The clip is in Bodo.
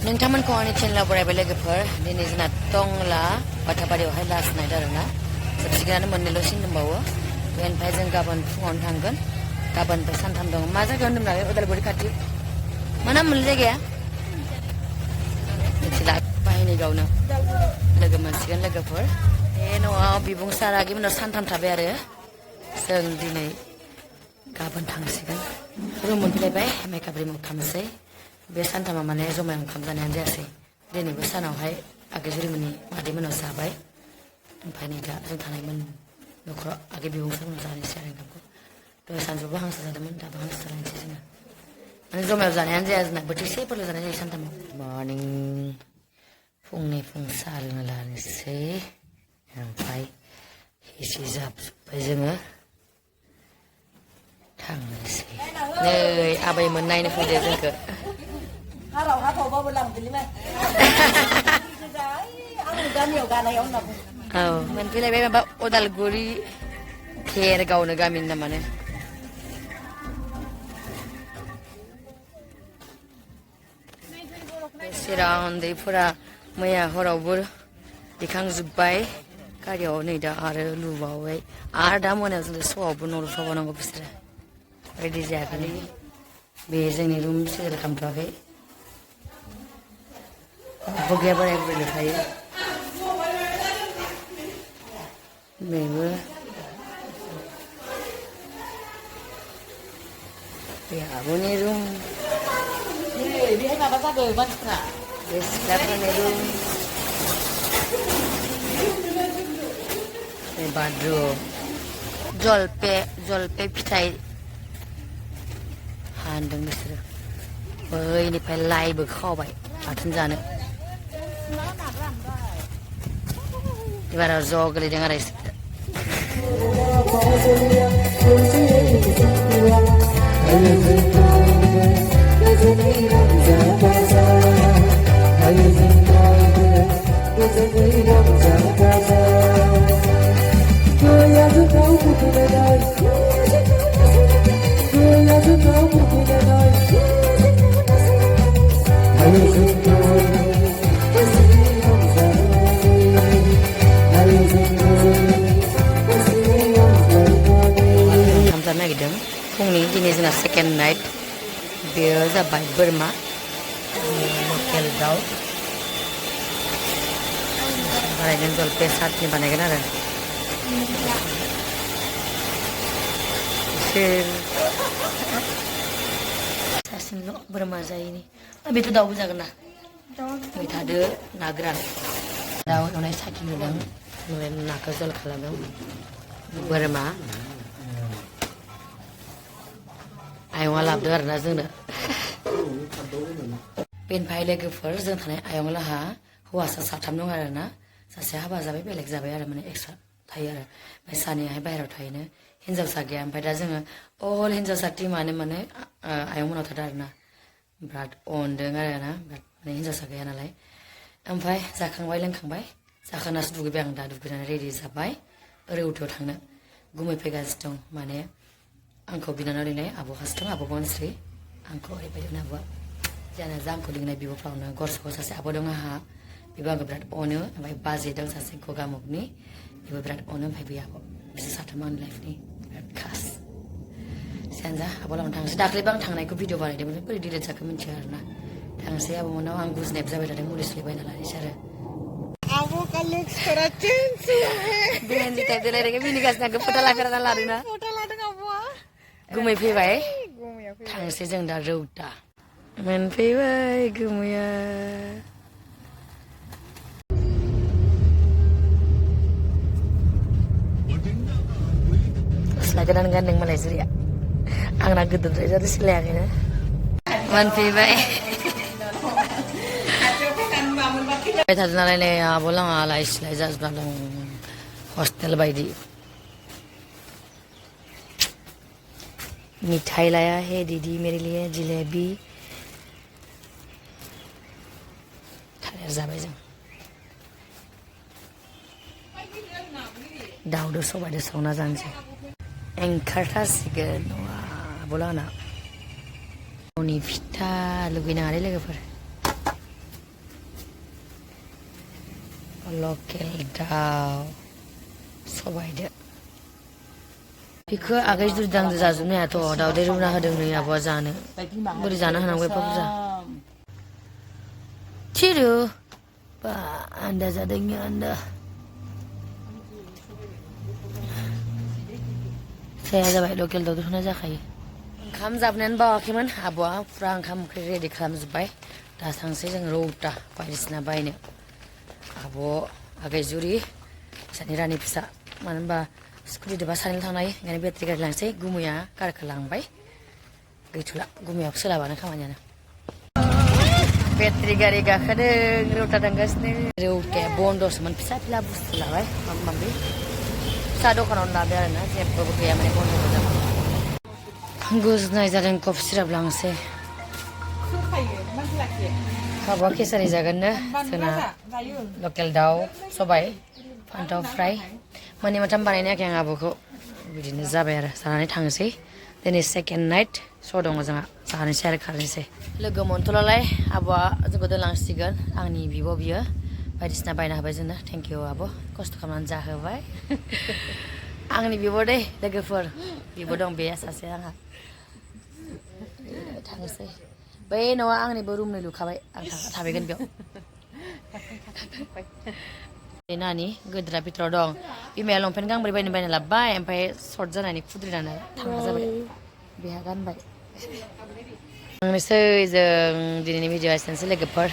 नोंथांमोनखौ आंनि चेनेलाव बरायबाय लोगोफोर दिनै जोंना टंला बाथाबारियावहाय लास्ट नाइट आरोना जोबसिगोनानो मोननैल'सिन दंबावो बेनिफ्राय जों गाबोन फुङावनो थांगोन गाबोननिफ्राय सानथाम दं मा जायगायाव होनदोंमोन बे उदालगुरि खाथि मा नाम मोनलाय जायगाया मिथिला बाहायनि गावनो लोगो मोनसिगोन लोगोफोर बे न'आव बिबुं सार आगैमोनाव सानथाम थाबाय आरो जों दिनै गाबोन थांसिगोन रुम मोनफैलायबाय मेकआप रिमुभ खालामनोसै बे सानथामा माने जमायाव ओंखाम जानायानो जायासै दिनैबो सानावहाय आगैजुरिमोननि मादैमोनाव जाबाय ओमफ्राय नै दा जों थानायमोन न'खराव आगै बिबुंसारमोनाव जानायसै आरो ओंखामखौ दहाय सानजौफु हांसो जादोंमोन दाबो हांसो जानायसै जोङो माने जमायाव जानायानो जाया जोंना बोथिसेफोरल' जानाय जायो सानथामाव मर्निं फुंनि फुं साहा लोंना लानोसै ओमफ्राय एसे जाबजोब्बाय जोङो थांनोसै नै आबैमोन नायनो फैदो जोंखौ औ मोनफैलायबाय माबा उदालगुरि भेरगावनो गामिनि नामानो बेसेरा उन्दैफोरा मैया हरावबो दिखांजोब्बाय गारियाव नै दा आरो लुबावबाय आरो दा मोनायाव जों स'आवबो न' लुफाबावनांगौ बिसोरो रेडि जायाखै बे जोंनि रुम सेल खालामथ'वाखै बगिया बोराय बुरैल' थायो बेबो बे आब'नि रुम बेहाय माबा जादों मानसिफ्रा बे सिख्लाफोरनि रुम बे बाथरुम जलपे फिथाइ हानदों बिसोरो बैनिफ्राय लाइबो खावबाय बाथोन जानो एबाराव ज' गोलैदों आरो नागिरदों फुंनि दिनै जोंना सेकेन्ड नाइट बेयो जाबाय बोरमा लकेल दाउ बानायगोन जलपे साटनि बानायगोन आरो सासेनिल' बोरमा जायैनि बेथ' दाउबो जागोन ना मैथादो ना गोरान दाउ एवनाय साखि नुदों ओमफ्राय नाखौ जल खालामदों बोरमा आयंआ लाबोदों आरोना जोंनो बेनिफ्राय लोगोफोर जों थानाय आयं लाहा हौवासा साथाम दं आरोना सासे हाबा जाबाय बेलेग जाबाय आरो माने एक्सट्रा थायो आरो ओमफ्राय सानैयाहाय बाहेरायाव थायोनो हिन्जावसा गैया ओमफ्राय दा जोङो अल हिन्जावसा टिमानो माने आयंमोनाव थादों आरोना बिराद अनदों आरोना बिराद माने हिन्जावसा गैया नालाय ओमफ्राय जाखांबाय लोंखांबाय जाखांनासो दुगैबाय आं दा दुगैनानै रेडि जाबाय रौथायाव थांनो गुमै फैगासिनो दं माने आंखौ बिनानाव लिंनाय आब' हासथं आब' बनस्रि आंखौ ओरैबायदि आब'आ जाना जा आंखौ लिंनाय बिब'फ्रावनो गरसेखौ सासे आब' दं आंहा बेबो आंखौ बिराद अनो ओमफ्राय बाजै दं सासे गगामुगनि बेबो बिराद अनो ओमफ्राय बे आब' बिसोर साथाम आंनि लाइफनि बिराद खास जियानो जा आब' लावनो थांसै दाख्लैबो आं थांनायखौ भिडिअ बानायदोंमोन बोरै डिलेट जाखो मिन्थिया आरोना थांसै आब'मोनाव आं गुजुनायबो जाबाय थादों मुलि सुलि बायना लानोसै आरो Abo kalau sekarang censi. Dengan cerita itu lagi bini kasih aku foto lagi rata lari na. Foto lagi apa? Gumai fwibai. Thangsi jeng dah rauta. Men fwibai gumaya. Selagi gandeng Malaysia ya. Angna gedut aja tuh silang ini. Men fwibai. थादों नालाय नै आब' लाङा आलाय सिलाय जाजोबना दं हस्टेल बायदि मिठाई लाया है दीदी मेरे लिए जिलेबी थालिर जाबाय जों दाउदो सबायदो संना जानोसै ओंखारथारसिगोन आब' लाङा न'नि फिथा लुगैनाङालै लोगोफोर लकेल दाउ सबायदो बेखौ आगै जुदि दांदो जाजोबनो हायाथ' दाउदै रुना होदों नै आब'आ जानो बोरै जानो हानांगौ एफा बुरजा थिरु बा आन्दा जादोंनो आन्दा saya जाबाय लकेल दाउदै रुना जाखायो ओंखाम जाबनायानो बावाखैमोन आब'आ फुरा ओंखाम ओंख्रि रेडि खालामजोब्बाय दा थांसै जों रौता बायदिसिना बायनो आब' आगै जुरि सानै रानि फिसा मानो होनबा स्कुटिदोबा सानैल' थांनो हायो ओंखायनो बेटारि गारि लांसै गुमैया कारखौ लांबाय गैथ'ला गुमैयाबो सोलाबानो खामानियानो बेटारि गारि गाखोदों रौता थांगासिनो रौताया बन्द'सोमोन फिसा फिला बुस्थु लाबाय माबा माबि फिसा दखानावनो लाबाय आरोना जेबोबो गैया माने बन्द' गोजा गुजुनाय जादों कफ सिराप लांसै आब'आ केसारि जागोननो जोंना लकेल दाउ सबाय फान्थाव फ्राय मोननै मोनथाम बानायनायाखै आं आब'खौ बिदिनो जाबाय आरो जानानै थांनोसै दिनै सेकेन्ड नाइट श' दङ जोंहा जानोसै आरो खारनोसै लोगो मोनथ'लालाय आब'आ जोंखौ दोनलांसिगोन आंनि बिब' बियो बायदिसिना बायना होबाय जोंनो थेंक इउ आब' खस्थ' खालामनानै जाहोबाय आंनि बिब' दै लोगोफोर बिब' दं बे सासे आंहा थांनोसै बै न'आ आंनिबो रुमनै लुखाबाय आं थाफैगोन बेयाव नानि गोदोरा बिथोराव दं बिमाया लंपेन्ट गांब्रै बायना लाबोबाय ओमफ्राय सर्ट जानानै खुद्रिनानै थांग्रा जाबाय बेहा गानबाय थांनोसै जों दिनैनि भिडिअ'आ एसेनोसै लोगोफोर